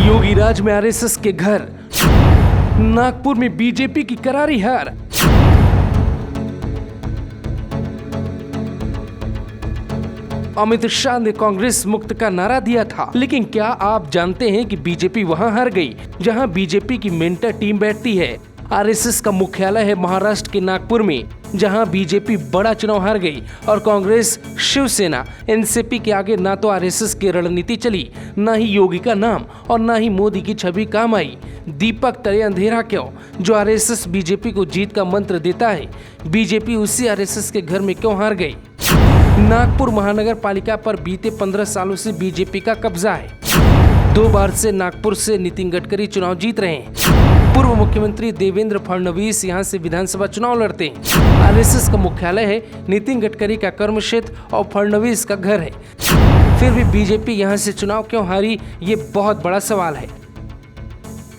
योगी राज में आरएसएस के घर, नागपुर में बीजेपी की करारी हार। अमित शाह ने कांग्रेस मुक्त का नारा दिया था, लेकिन क्या आप जानते हैं कि बीजेपी वहां हार गई जहां बीजेपी की मेंटर टीम बैठती है। आरएसएस का मुख्यालय है महाराष्ट्र के नागपुर में, जहां बीजेपी बड़ा चुनाव हार गई और कांग्रेस, शिवसेना, एनसीपी के आगे ना तो आरएसएस की रणनीति चली, ना ही योगी का नाम और ना ही मोदी की छवि काम आई। दीपक तले अंधेरा क्यों? जो आरएसएस बीजेपी को जीत का मंत्र देता है, बीजेपी उसी आरएसएस के घर में क्यों हार गई? नागपुर महानगर पालिका पर बीते 15 सालों से बीजेपी का कब्जा है। 2 बार से नागपुर से नितिन गडकरी चुनाव जीत रहे हैं। पूर्व मुख्यमंत्री देवेंद्र फडणवीस यहां से विधानसभा चुनाव लड़ते हैं। आरएसएस का मुख्यालय है, नितिन गडकरी का कर्म क्षेत्र और फडणवीस का घर है। फिर भी बीजेपी यहां से चुनाव क्यों हारी, ये बहुत बड़ा सवाल है।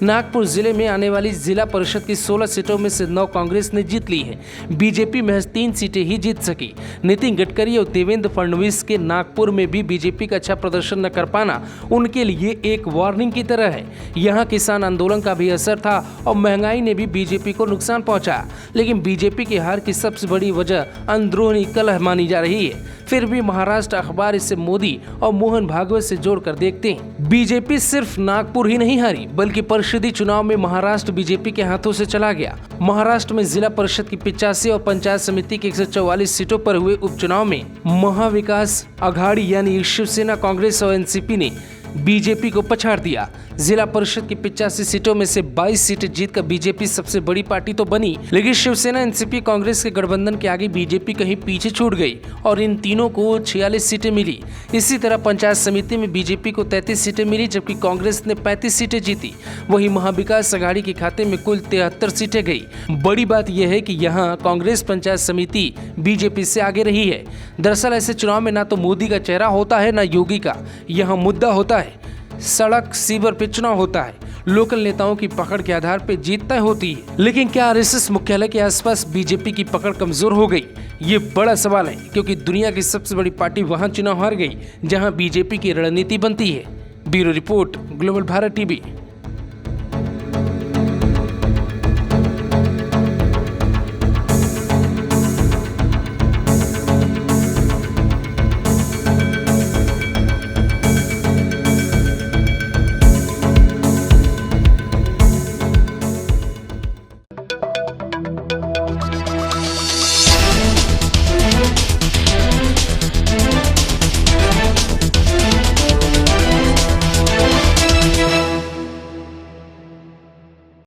नागपुर जिले में आने वाली जिला परिषद की 16 सीटों में से 9 कांग्रेस ने जीत ली है। बीजेपी महज 3 सीटें ही जीत सकी। नितिन गडकरी और देवेंद्र फडणवीस के नागपुर में भी बीजेपी का अच्छा प्रदर्शन न कर पाना उनके लिए एक वार्निंग की तरह है। यहाँ किसान आंदोलन का भी असर था और महंगाई ने भी बीजेपी को नुकसान पहुंचाया। लेकिन बीजेपी की हार की सबसे बड़ी वजह अंदरूनी कलह मानी जा रही है। फिर भी महाराष्ट्र अखबार इसे मोदी और मोहन भागवत से जोड़कर देखते हैं। बीजेपी सिर्फ नागपुर ही नहीं हारी, बल्कि परिषदीय चुनाव में महाराष्ट्र बीजेपी के हाथों से चला गया। महाराष्ट्र में जिला परिषद की 85 और पंचायत समिति की 144 सीटों पर हुए उपचुनाव में महाविकास आघाड़ी यानी शिवसेना, कांग्रेस और एनसीपी ने बीजेपी को पछाड़ दिया। जिला परिषद की 85 सीटों में से 22 सीटें जीतकर बीजेपी सबसे बड़ी पार्टी तो बनी, लेकिन शिवसेना, एनसीपी, कांग्रेस के गठबंधन के आगे बीजेपी कहीं पीछे छूट गई और इन तीनों को 46 सीटें मिली। इसी तरह पंचायत समिति में बीजेपी को 33 सीटें मिली, जबकि कांग्रेस ने 35 सीटें जीती। वहीं महाविकास आघाड़ी के खाते में कुल 73 सीटें गई। बड़ी बात यह है कि यहाँ कांग्रेस पंचायत समिति बीजेपी से आगे रही है। दरअसल ऐसे चुनाव में ना तो मोदी का चेहरा होता है, ना योगी का। यहाँ मुद्दा होता है सड़क, सीवर पे चुनाव होता है। लोकल नेताओं की पकड़ के आधार पे जीत तय होती है। लेकिन क्या आरएसएस मुख्यालय के आसपास बीजेपी की पकड़ कमजोर हो गई? ये बड़ा सवाल है, क्योंकि दुनिया की सबसे बड़ी पार्टी वहां चुनाव हार गई जहां बीजेपी की रणनीति बनती है। Bureau report, global Bharat TV.